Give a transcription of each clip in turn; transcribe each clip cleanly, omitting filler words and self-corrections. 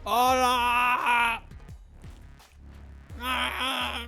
Hola! Ah!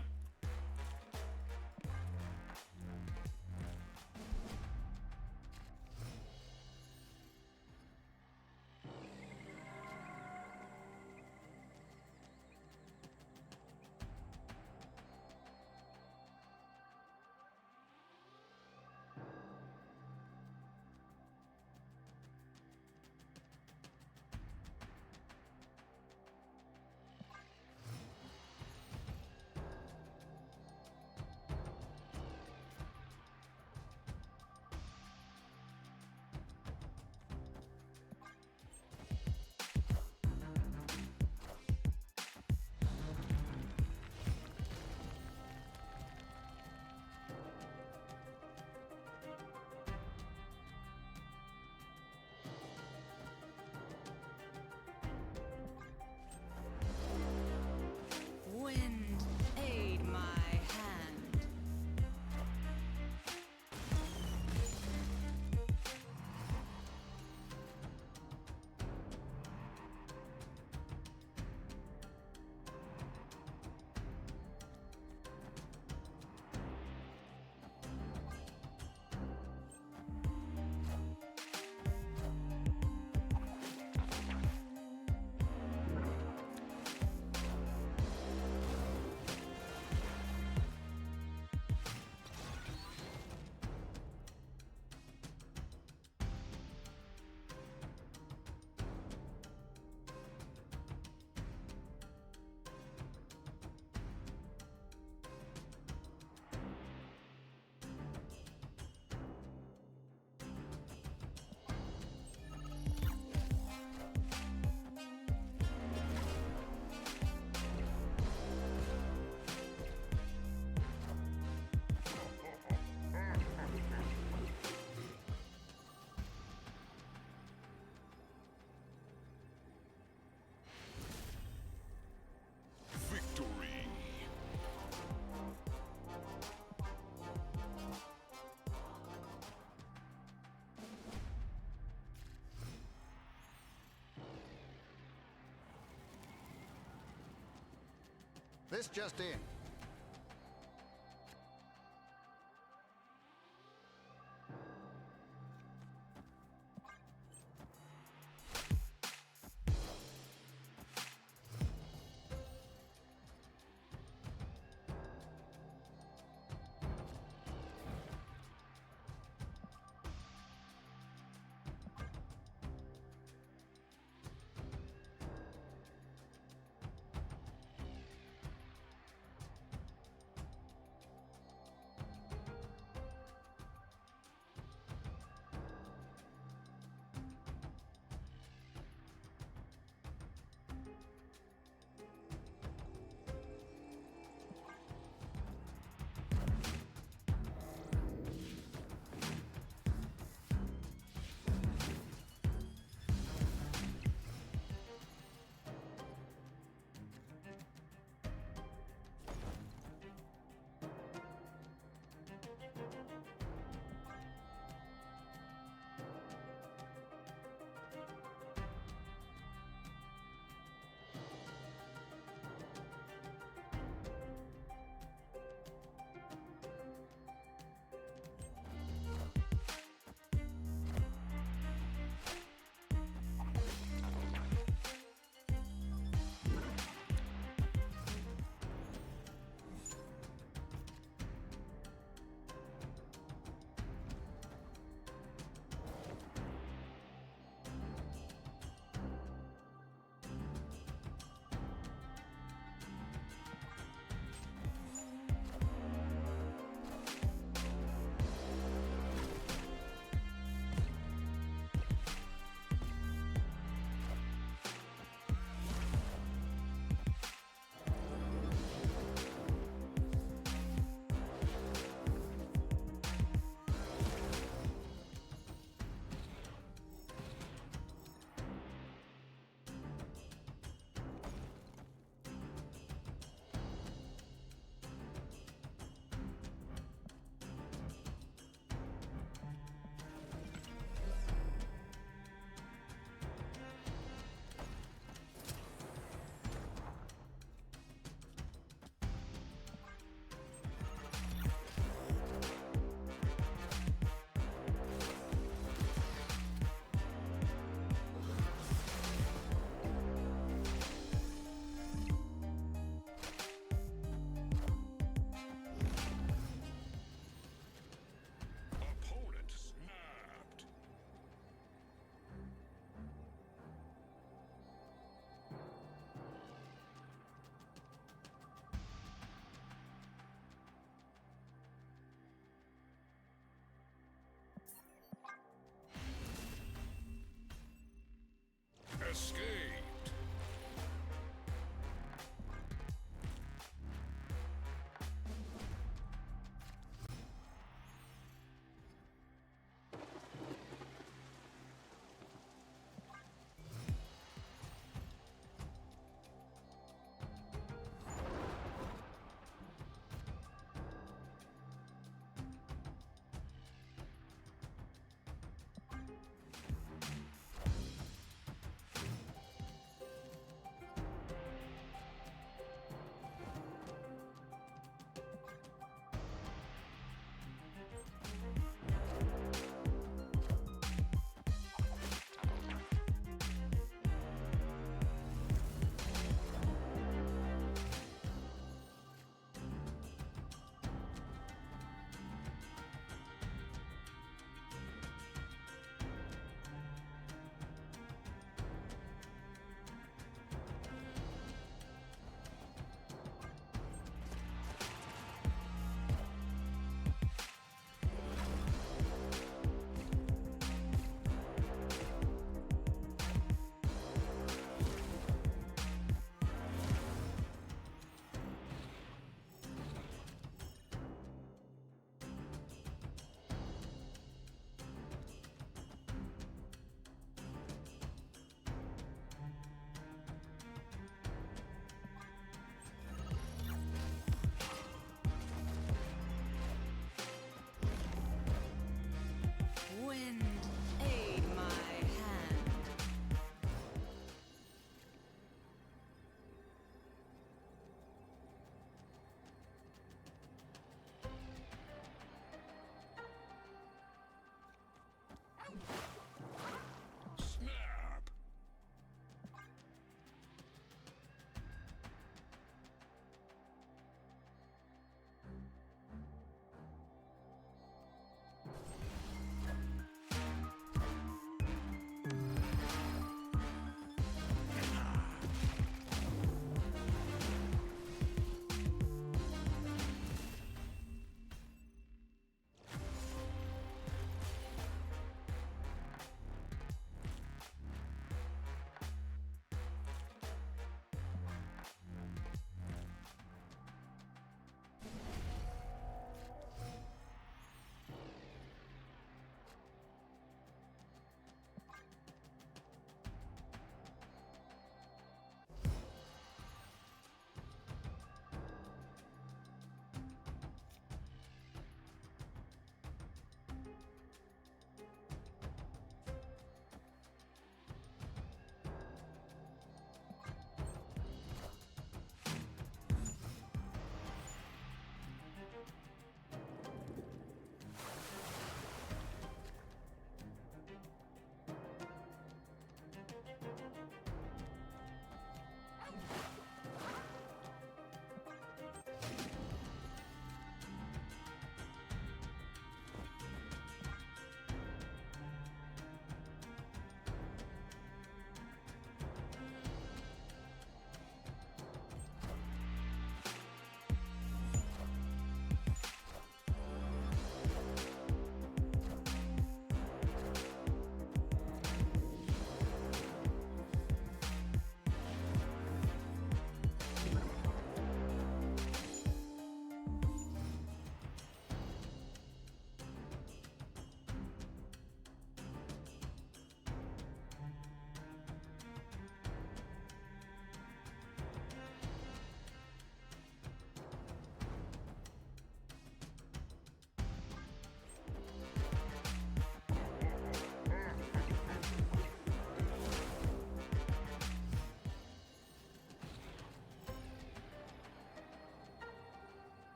Wind, aid my hand. Victory! This just in.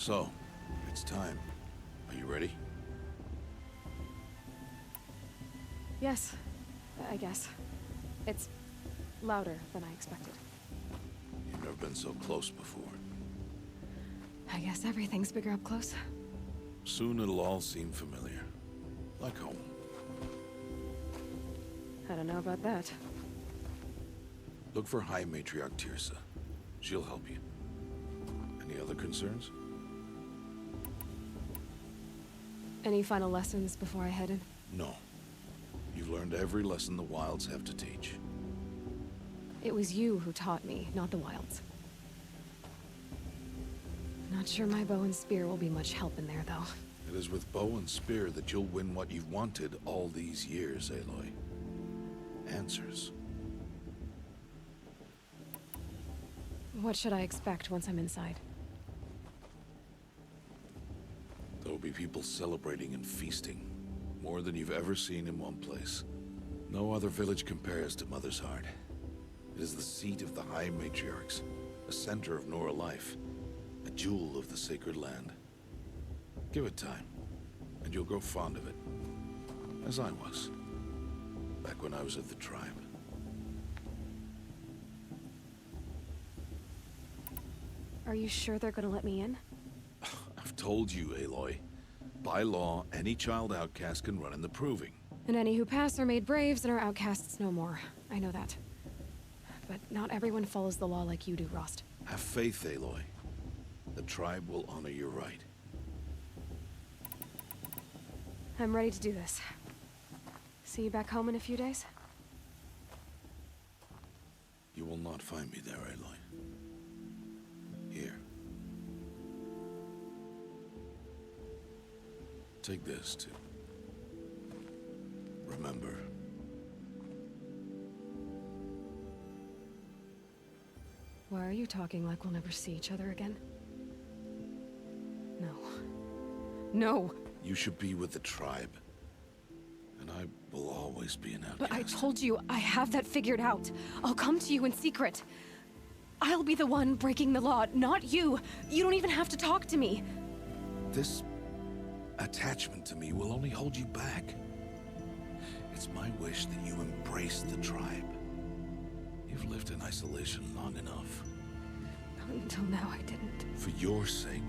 So, it's time. Are you ready? Yes, I guess. It's louder than I expected. You've never been so close before. I guess everything's bigger up close. Soon it'll all seem familiar. Like home. I don't know about that. Look for High Matriarch Tirsa. She'll help you. Any other concerns? Any final lessons before I head in? No. You've learned every lesson the Wilds have to teach. It was you who taught me, not the Wilds. Not sure my bow and spear will be much help in there, though. It is with bow and spear that you'll win what you've wanted all these years, Aloy. Answers. What should I expect once I'm inside? There'll be people celebrating and feasting. More than you've ever seen in one place. No other village compares to Mother's Heart. It is the seat of the High Matriarchs, a center of Nora life, a jewel of the sacred land. Give it time, and you'll grow fond of it. As I was, back when I was at the tribe. Are you sure they're gonna let me in? I've told you, Aloy. By law, any child outcast can run in the Proving. And any who pass are made braves and are outcasts no more. I know that. But not everyone follows the law like you do, Rost. Have faith, Aloy. The tribe will honor your right. I'm ready to do this. See you back home in a few days? You will not find me there, Aloy. Here. Take this, too. Remember. Why are you talking like we'll never see each other again? No. No! You should be with the tribe. And I will always be an outcast. But I told you, I have that figured out. I'll come to you in secret. I'll be the one breaking the law, not you. You don't even have to talk to me. This attachment to me will only hold you back. It's my wish that you embrace the tribe. You've lived in isolation long enough. Until now, I didn't. For your sake,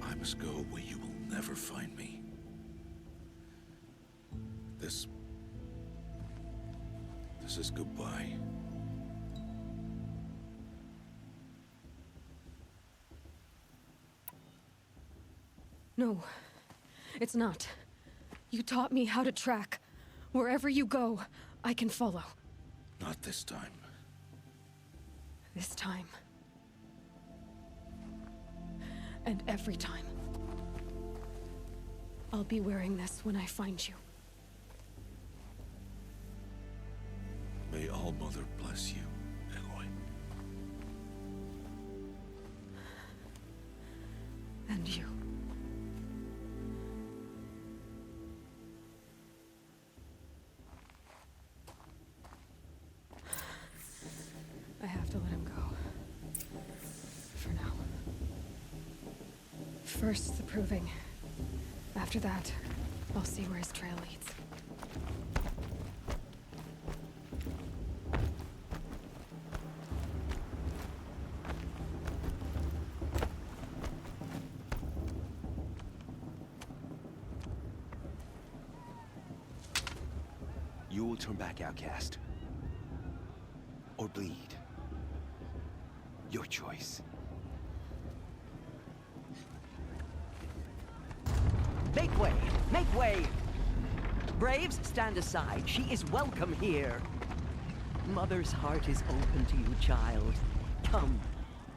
I must go where you will never find me. This is goodbye. No, it's not. You taught me how to track. Wherever you go, I can follow. Not this time. This time. And every time. I'll be wearing this when I find you. May All Mother bless you, Aloy. And you. I have to let him go. For now. First, the Proving. After that, I'll see where his trail leads. You will turn back, outcast. Or bleed. Your choice. Make way! Make way! Braves, stand aside. She is welcome here. Mother's heart is open to you, child. Come.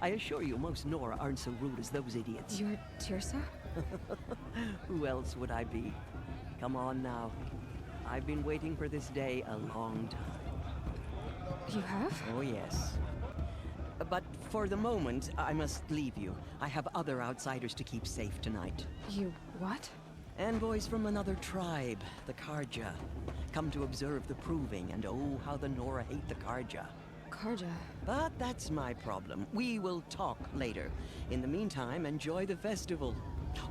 I assure you, most Nora aren't so rude as those idiots. You're Tirsa? Who else would I be? Come on now. I've been waiting for this day a long time. You have? Oh, yes. But for the moment, I must leave you. I have other outsiders to keep safe tonight. You what? Envoys from another tribe, the Karja. Come to observe the Proving, and oh, how the Nora hate the Karja. Karja. But that's my problem. We will talk later. In the meantime, enjoy the festival.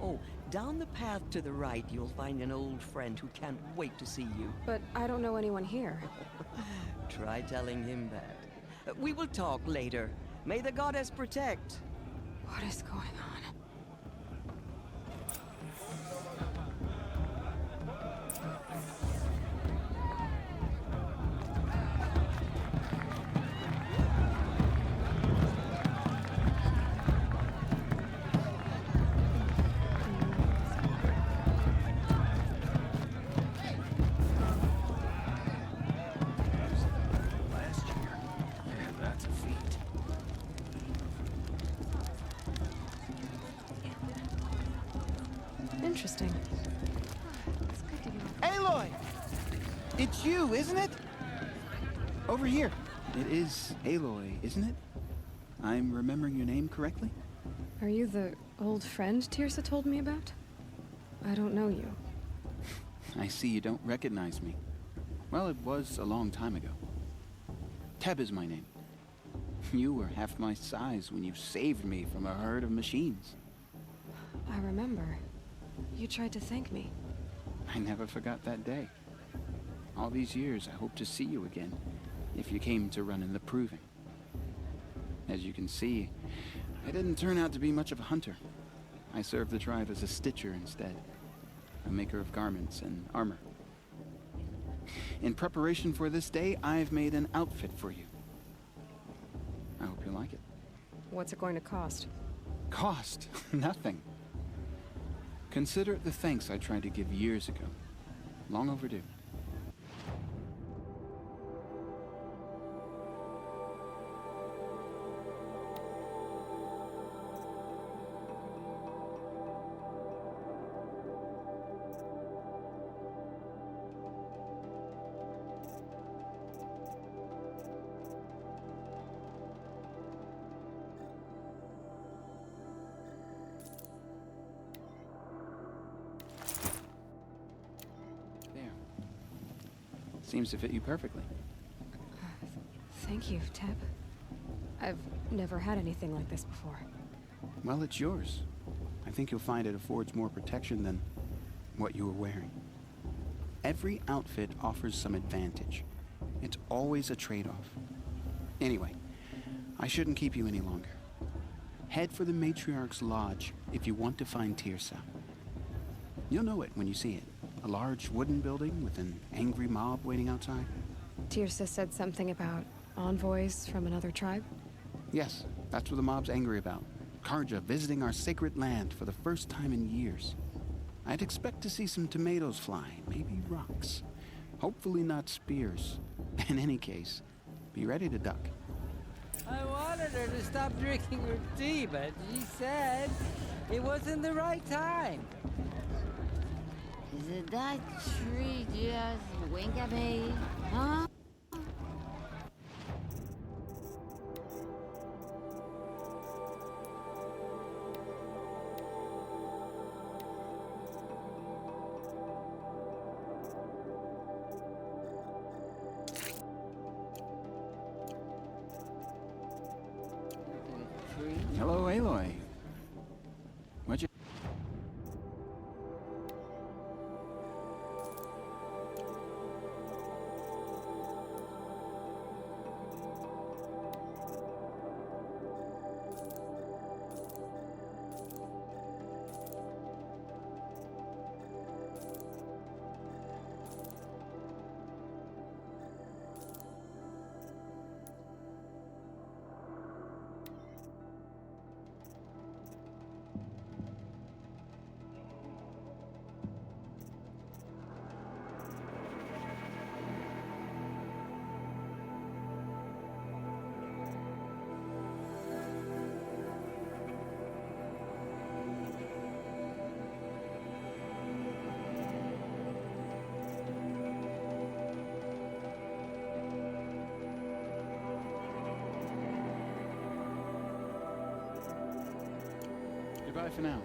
Oh, down the path to the right, you'll find an old friend who can't wait to see you. But I don't know anyone here. Try telling him that. We will talk later. May the goddess protect. What is going on? Last year. Yeah, that's a feat. Interesting. Aloy! It's you, isn't it? Over here. It is Aloy, isn't it? I'm remembering your name correctly? Are you the old friend Tirsa told me about? I don't know you. I see you don't recognize me. Well, it was a long time ago. Teb is my name. You were half my size when you saved me from a herd of machines. I remember. You tried to thank me. I never forgot that day. All these years, I hope to see you again, if you came to run in the proving. As you can see, I didn't turn out to be much of a hunter. I served the tribe as a stitcher instead, a maker of garments and armor. In preparation for this day, I've made an outfit for you. I hope you like it. What's it going to cost? Cost? Nothing. Consider it the thanks I tried to give years ago. Long overdue. There. Seems to fit you perfectly. Thank you, Teb. I've never had anything like this before. Well, it's yours. I think you'll find it affords more protection than what you were wearing. Every outfit offers some advantage. It's always a trade-off. Anyway, I shouldn't keep you any longer. Head for the Matriarch's Lodge if you want to find Tirsa. You'll know it when you see it. A large wooden building with an angry mob waiting outside. Tirsa said something about envoys from another tribe? Yes, that's what the mob's angry about. Karja visiting our sacred land for the first time in years. I'd expect to see some tomatoes fly, maybe rocks. Hopefully not spears. In any case, be ready to duck. I wanted her to stop drinking her tea, but she said it wasn't the right time. Did that tree just wink at me? Huh? Hello, Aloy. What'd you... Goodbye for now.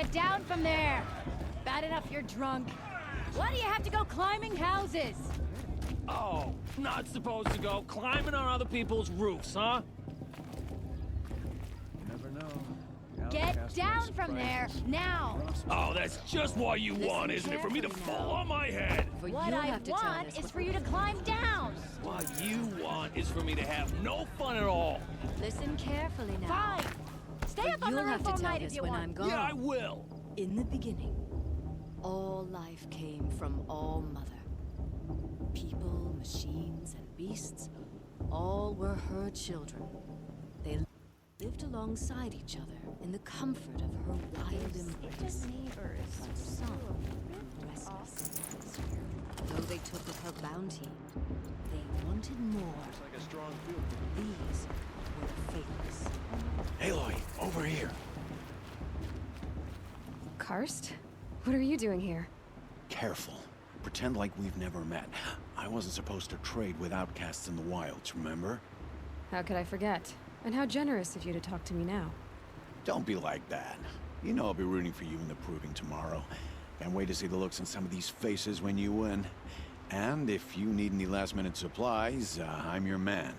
Get down from there! Bad enough you're drunk. Why do you have to go climbing houses? Oh, not supposed to go climbing on other people's roofs, huh? Never know. Get down from there, now! Oh, that's just what you want, isn't it? For me to carefully fall now. on my head. What I want is for you to climb down! What you want is for me to have no fun at all. Listen carefully now. Fine. Stay up on the You'll have roof to all tell night if this you when want. I'm gone. Yeah, I will. In the beginning, all life came from All Mother. People, machines, and beasts, all were her children. They lived alongside each other in the comfort of her wild embrace. But some grew restless. Though they took of her bounty, they wanted more. These were the faithless. Aloy, over here. Karst? What are you doing here? Careful. Pretend like we've never met. I wasn't supposed to trade with outcasts in the wilds, remember? How could I forget? And how generous of you to talk to me now. Don't be like that. You know I'll be rooting for you in the proving tomorrow. Can't wait to see the looks on some of these faces when you win. And if you need any last-minute supplies, I'm your man.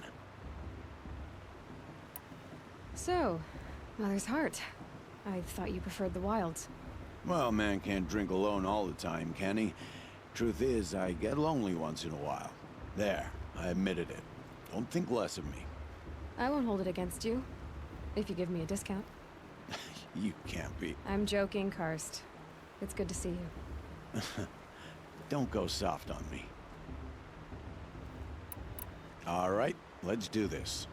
So, Mother's Heart. I thought you preferred the wilds. Well, man can't drink alone all the time, can he? Truth is, I get lonely once in a while. There, I admitted it. Don't think less of me. I won't hold it against you. If you give me a discount. You can't be. I'm joking, Karst. It's good to see you. Don't go soft on me. All right, let's do this.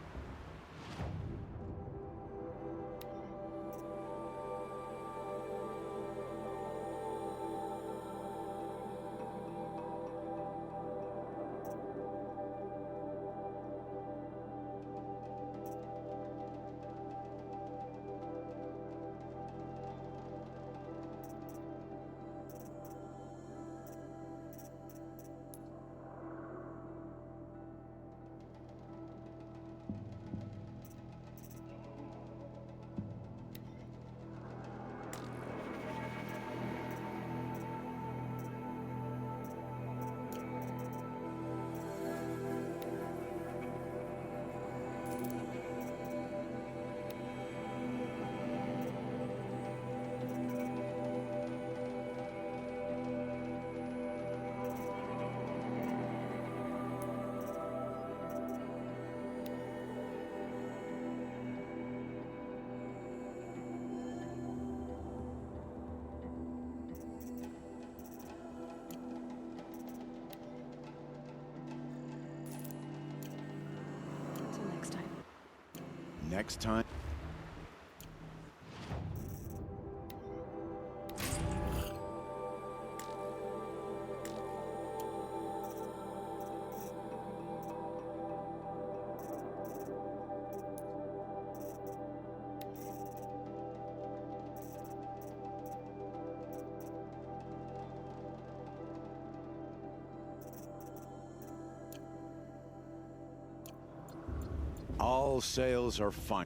Till next time. Next time. All sails are fine.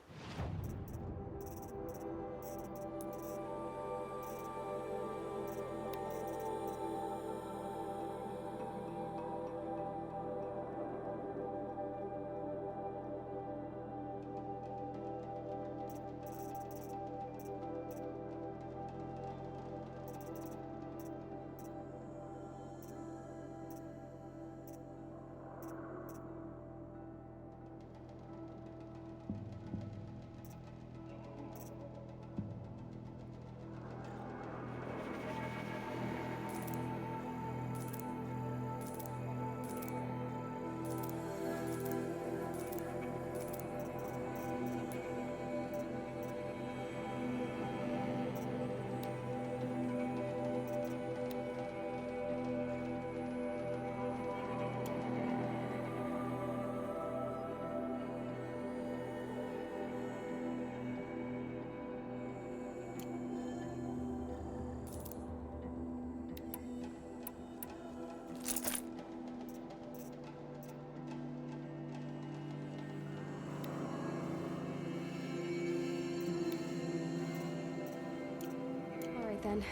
then.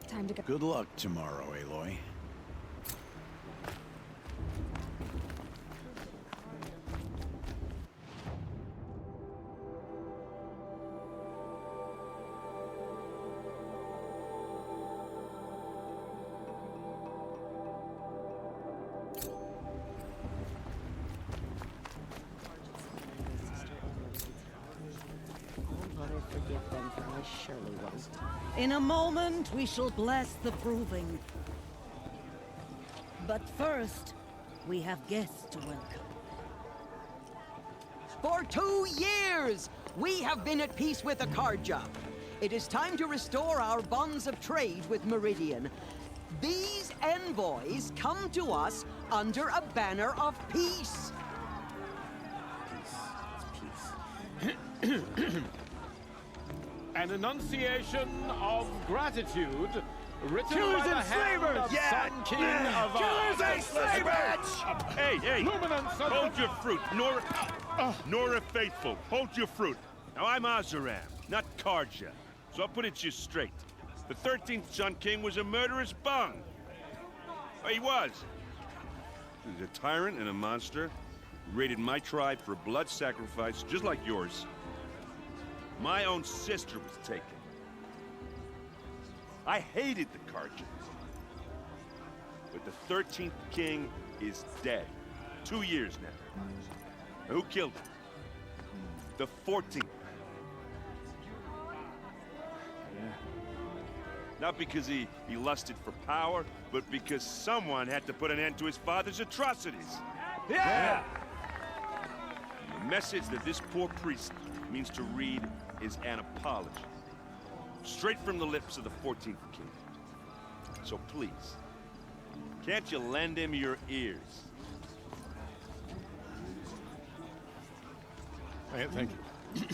Time to go. Good luck tomorrow, Aloy. Mother, forgive them, for I surely won't. In a moment, we shall bless the proving. But first, we have guests to welcome. For 2 years, we have been at peace with Akarja. It is time to restore our bonds of trade with Meridian. These envoys come to us under a banner of peace. An enunciation of gratitude written Killers by the and hand slavers! of Yeah! Sun King of Killers and slavers! Hey! Luminance of Hold your fruit, Nora Faithful. Hold your fruit. Now, I'm Azaram, not Karja. So I'll put it to you straight. The 13th Sun King was a murderous bung. Oh, he was. He was a tyrant and a monster. He raided my tribe for a blood sacrifice, just like yours. My own sister was taken. I hated the Karjas. But the 13th king is dead. 2 years now. Who killed him? The 14th. Not because he lusted for power, but because someone had to put an end to his father's atrocities. Yeah! The message that this poor priest means to read is an apology. Straight from the lips of the 14th king. So please, can't you lend him your ears? Thank you.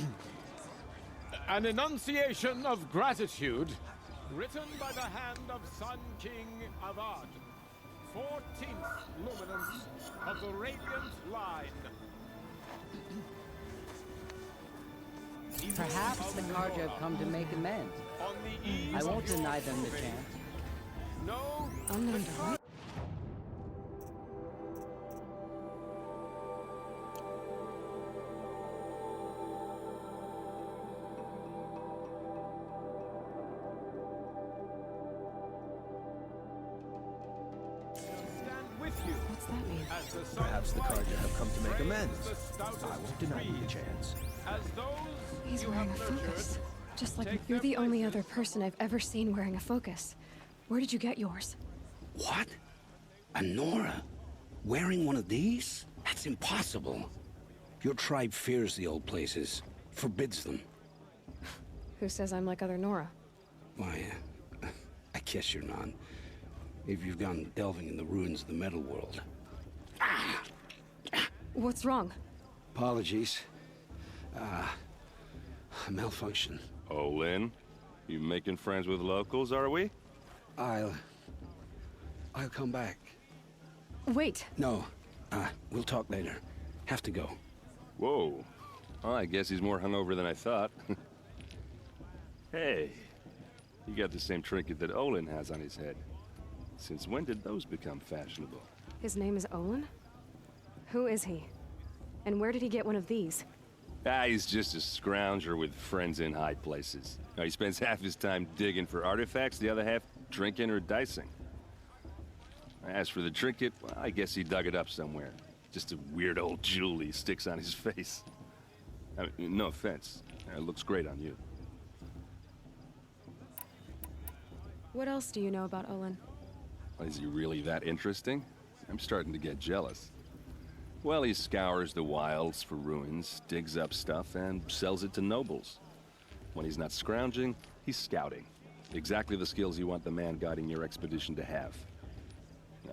An enunciation of gratitude written by the hand of Sun King Avad, 14th luminance of the Radiant Line. Perhaps the Karja have come to make amends. On the eve I won't of deny your them the freedom. chance. No, Unknown to right. stand with you. What's that mean? As the Perhaps the Karja have come to make amends. I I won't deny them the chance. As those He's you wearing a have nurtured, focus. Just like take you're their the only places. other person I've ever seen wearing a focus. Where did you get yours? What? A Nora? Wearing one of these? That's impossible. Your tribe fears the old places, forbids them. Who says I'm like other Nora? Why, I guess you're not. If you've gone delving in the ruins of the metal world. What's wrong? Apologies. A malfunction. Oh, Lynn, you making friends with locals, are we? I'll come back. Wait. No, we'll talk later. Have to go. Whoa. Well, I guess he's more hungover than I thought. Hey, you got the same trinket that Olin has on his head. Since when did those become fashionable? His name is Olin? Who is he? And where did he get one of these? He's just a scrounger with friends in high places. Now, he spends half his time digging for artifacts, the other half drinking or dicing. As for the trinket, well, I guess he dug it up somewhere. Just a weird old jewel he sticks on his face. I mean, no offense. It looks great on you. What else do you know about Olin? Is he really that interesting? I'm starting to get jealous. Well, he scours the wilds for ruins, digs up stuff, and sells it to nobles. When he's not scrounging, he's scouting. Exactly the skills you want the man guiding your expedition to have.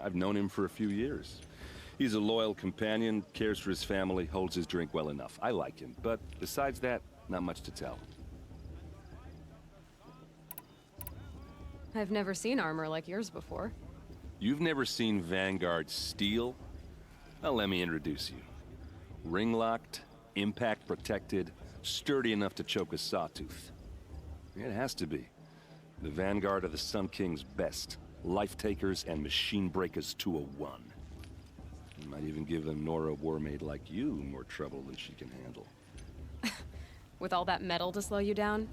I've known him for a few years. He's a loyal companion, cares for his family, holds his drink well enough. I like him, but besides that, not much to tell. I've never seen armor like yours before. You've never seen Vanguard steel? Well, let me introduce you. Ring-locked, impact-protected, sturdy enough to choke a sawtooth. It has to be. The vanguard of the Sun King's best. Life-takers and machine breakers to a one. You might even give a Nora warmaid like you more trouble than she can handle. With all that metal to slow you down?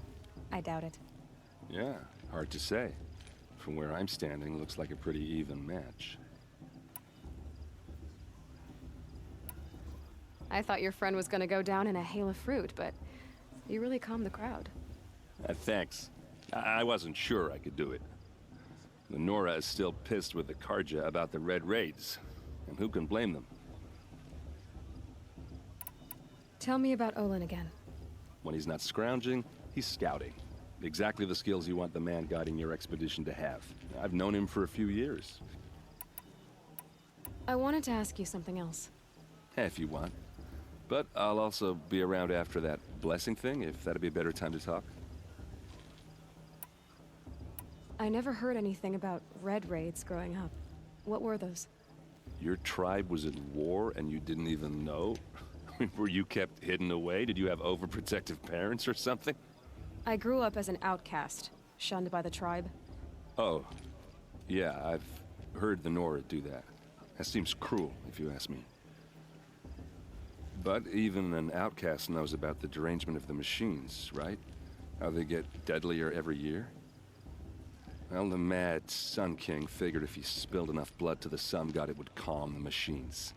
I doubt it. Yeah, hard to say. From where I'm standing, looks like a pretty even match. I thought your friend was gonna go down in a hail of fruit, but you really calmed the crowd. Thanks. I wasn't sure I could do it. The Nora is still pissed with the Karja about the Red Raids, and who can blame them? Tell me about Olin again. When he's not scrounging, he's scouting. Exactly the skills you want the man guiding your expedition to have. I've known him for a few years. I wanted to ask you something else. If you want. But I'll also be around after that blessing thing, if that'd be a better time to talk. I never heard anything about Red Raids growing up. What were those? Your tribe was at war and you didn't even know? Were you kept hidden away? Did you have overprotective parents or something? I grew up as an outcast, shunned by the tribe. Oh, yeah, I've heard the Nora do that. That seems cruel, if you ask me. But even an outcast knows about the derangement of the machines, right? How they get deadlier every year? Well, the mad Sun King figured if he spilled enough blood to the Sun God, it would calm the machines.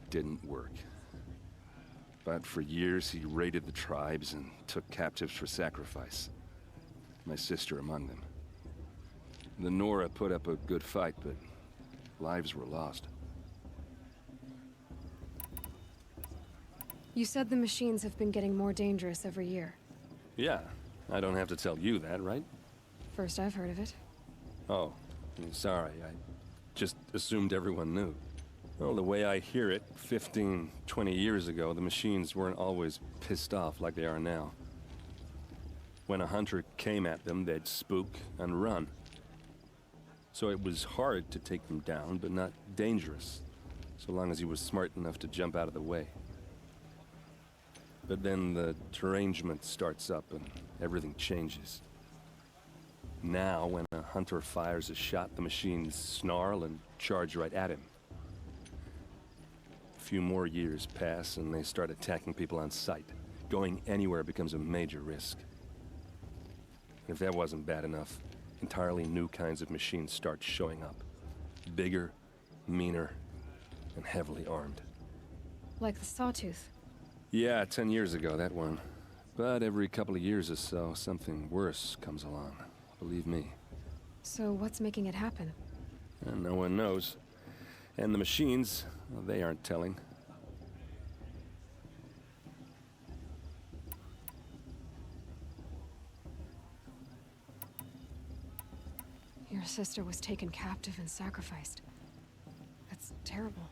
Didn't work. But for years, he raided the tribes and took captives for sacrifice. My sister among them. The Nora put up a good fight, but lives were lost. You said the machines have been getting more dangerous every year. Yeah, I don't have to tell you that, right? First I've heard of it. Oh, sorry, I just assumed everyone knew. Well, the way I hear it, 15, 20 years ago, the machines weren't always pissed off like they are now. When a hunter came at them, they'd spook and run. So it was hard to take them down, but not dangerous, so long as he was smart enough to jump out of the way. But then the derangement starts up and everything changes. Now, when a hunter fires a shot, the machines snarl and charge right at him. A few more years pass and they start attacking people on sight. Going anywhere becomes a major risk. If that wasn't bad enough, entirely new kinds of machines start showing up. Bigger, meaner, and heavily armed. Like the Sawtooth. Yeah, 10 years ago, that one. But every couple of years or so, something worse comes along. Believe me. So what's making it happen? And no one knows. And the machines, well, they aren't telling. Your sister was taken captive and sacrificed. That's terrible.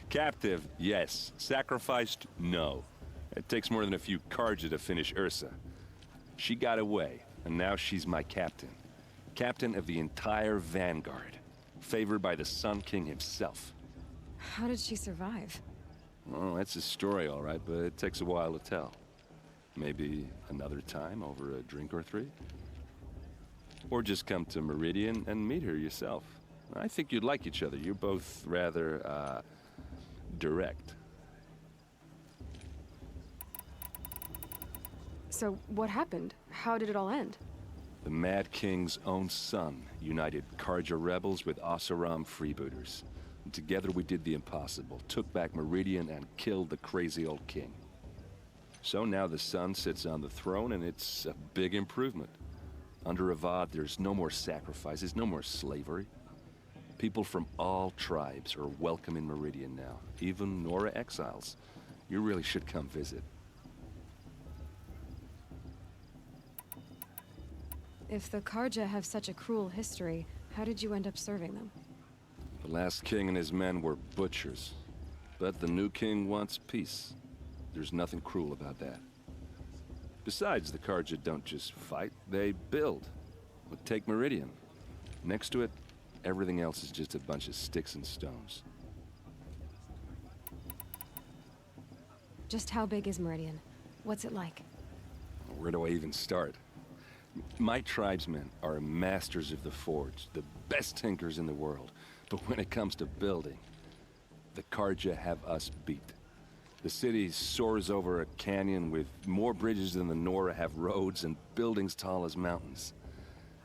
Captive, yes. Sacrificed, no. It takes more than a few Karja to finish Ursa. She got away, and now she's my captain. Captain of the entire Vanguard. Favored by the Sun King himself. How did she survive? Well, that's a story, all right, but it takes a while to tell. Maybe another time over a drink or three? Or just come to Meridian and meet her yourself. I think you'd like each other. You're both rather, direct. So what happened? How did it all end? The Mad King's own son united Karja rebels with Oseram freebooters. And together we did the impossible, took back Meridian and killed the crazy old king. So now the son sits on the throne and it's a big improvement. Under Avad, there's no more sacrifices, no more slavery. People from all tribes are welcome in Meridian now, even Nora exiles. You really should come visit. If the Karja have such a cruel history, how did you end up serving them? The last king and his men were butchers. But the new king wants peace. There's nothing cruel about that. Besides, the Karja don't just fight, they build. But take Meridian. Next to it, everything else is just a bunch of sticks and stones. Just how big is Meridian? What's it like? Where do I even start? My tribesmen are masters of the forge, the best tinkers in the world. But when it comes to building, the Karja have us beat. The city soars over a canyon with more bridges than the Nora have roads and buildings tall as mountains.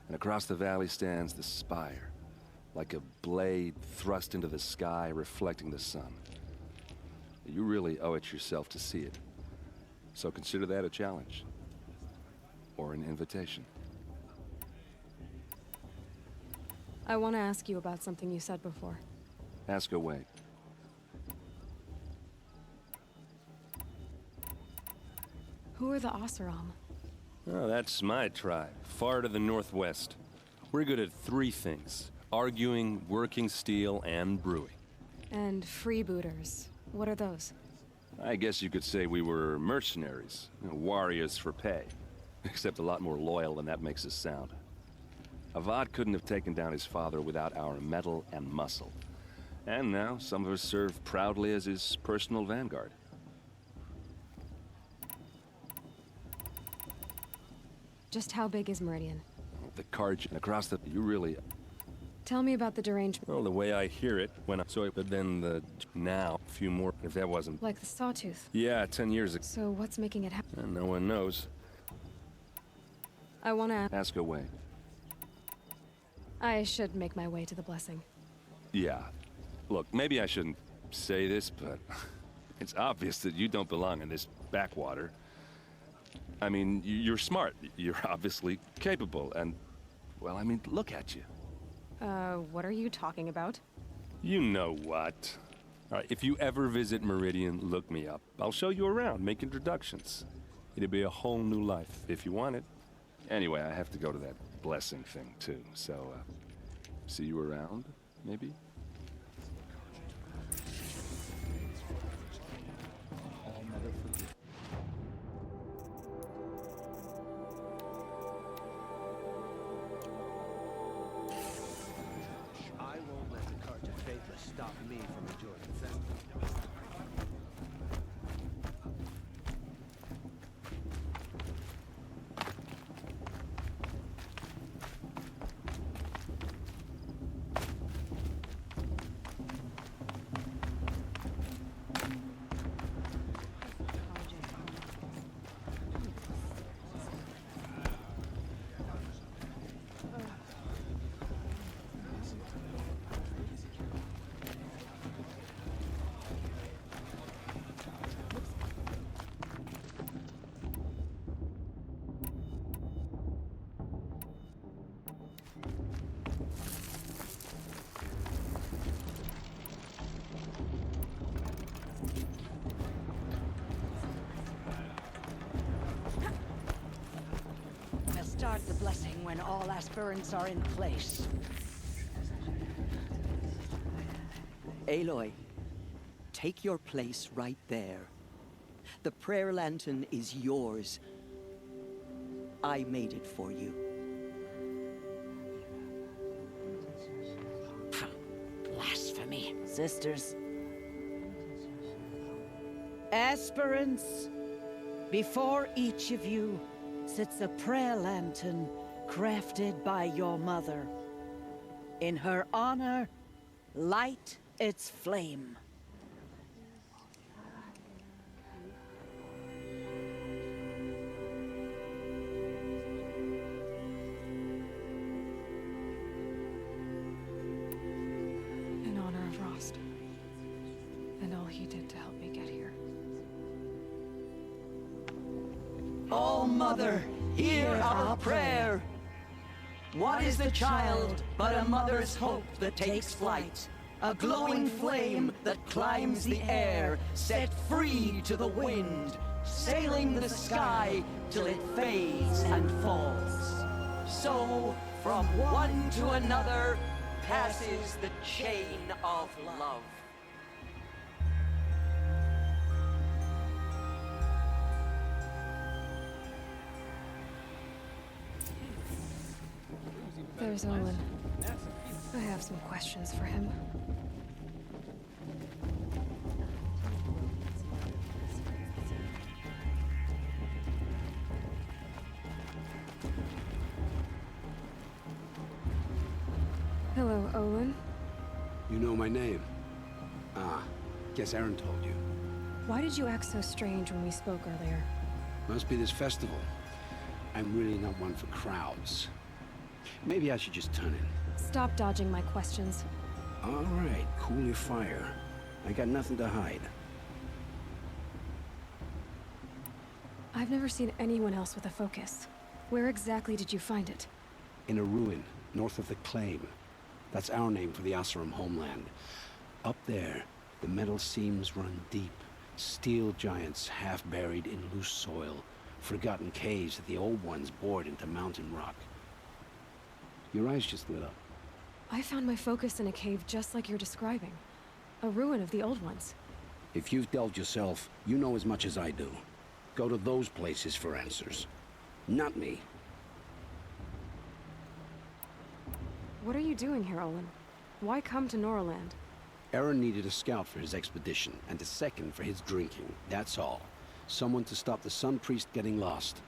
And across the valley stands the spire, like a blade thrust into the sky, reflecting the sun. You really owe it yourself to see it. So consider that a challenge. Or an invitation. I want to ask you about something you said before. Ask away. Who are the Oseram? Oh, that's my tribe, far to the northwest. We're good at three things: arguing, working steel, and brewing. And freebooters. What are those? I guess you could say we were mercenaries, warriors for pay. Except a lot more loyal than that makes us sound. Avad couldn't have taken down his father without our metal and muscle. And now, some of us serve proudly as his personal vanguard. Just how big is Meridian? The Karj and across the... You really... Tell me about the derangement. Well, the way I hear it, when I saw it, but then the... Now, a few more, if that wasn't... Like the Sawtooth? Yeah, 10 years ago. So what's making it happen? And no one knows. I wanna... Ask away. I should make my way to the blessing. Yeah. Look, maybe I shouldn't say this, but... It's obvious that you don't belong in this backwater. I mean, you're smart. You're obviously capable, and... Well, I mean, look at you. What are you talking about? You know what. All right, if you ever visit Meridian, look me up. I'll show you around, make introductions. It'll be a whole new life, if you want it. Anyway, I have to go to that blessing thing, too, so, see you around, maybe? I won't let the Karja faithless stop me from enjoying the festival. Start the blessing when all aspirants are in place. Aloy, take your place right there. The prayer lantern is yours. I made it for you. Blasphemy, sisters. Aspirants, before each of you sits a prayer lantern crafted by your mother. In her honor, light its flame. In honor of Rost. And all he did to help me get here. Oh, Mother, hear our prayer. What is the child but a mother's hope that takes flight? A glowing flame that climbs the air, set free to the wind, sailing the sky till it fades and falls. So, from one to another, passes the chain of love. There's Owen. I have some questions for him. You know my name? Ah, guess Aaron told you. Why did you act so strange when we spoke earlier? Must be this festival. I'm really not one for crowds. Maybe I should just turn in. Stop dodging my questions. All right, cool your fire. I got nothing to hide. I've never seen anyone else with a focus. Where exactly did you find it? In a ruin, north of the Claim. That's our name for the Oseram homeland. Up there, the metal seams run deep. Steel giants half buried in loose soil. Forgotten caves that the old ones bored into mountain rock. Your eyes just lit up. I found my focus in a cave just like you're describing. A ruin of the old ones. If you've delved yourself, you know as much as I do. Go to those places for answers. Not me. What are you doing here, Olin? Why come to Noraland? Aaron needed a scout for his expedition, and a second for his drinking. That's all. Someone to stop the Sun Priest getting lost.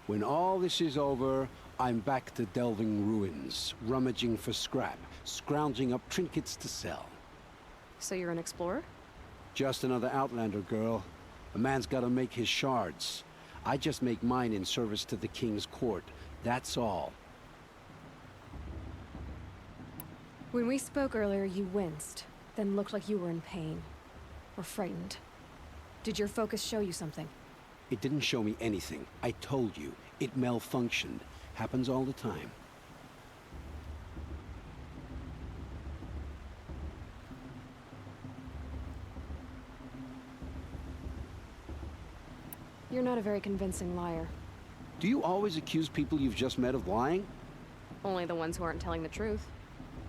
When all this is over, I'm back to delving ruins, rummaging for scrap, scrounging up trinkets to sell. So you're an explorer? Just another Outlander, girl. A man's gotta make his shards. I just make mine in service to the King's court. That's all. When we spoke earlier, you winced, then looked like you were in pain. Or frightened. Did your focus show you something? It didn't show me anything. I told you. It malfunctioned. Happens all the time. You're not a very convincing liar. Do you always accuse people you've just met of lying? Only the ones who aren't telling the truth.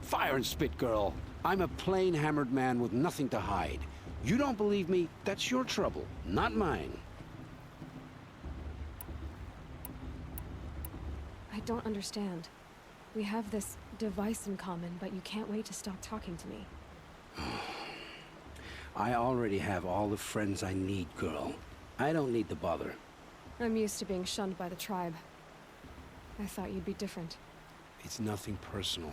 Fire and spit, girl. I'm a plain hammered man with nothing to hide. You don't believe me, that's your trouble, not mine. I don't understand. We have this device in common, but you can't wait to stop talking to me. I already have all the friends I need, girl. I don't need the bother. I'm used to being shunned by the tribe. I thought you'd be different. It's nothing personal.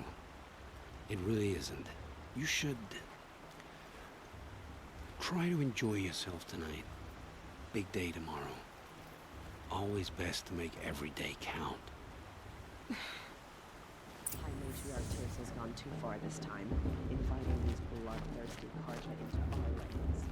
It really isn't. You should... try to enjoy yourself tonight. Big day tomorrow. Always best to make every day count. High Matriarch Tis has gone too far this time, inviting these bloodthirsty Karja into our ranks.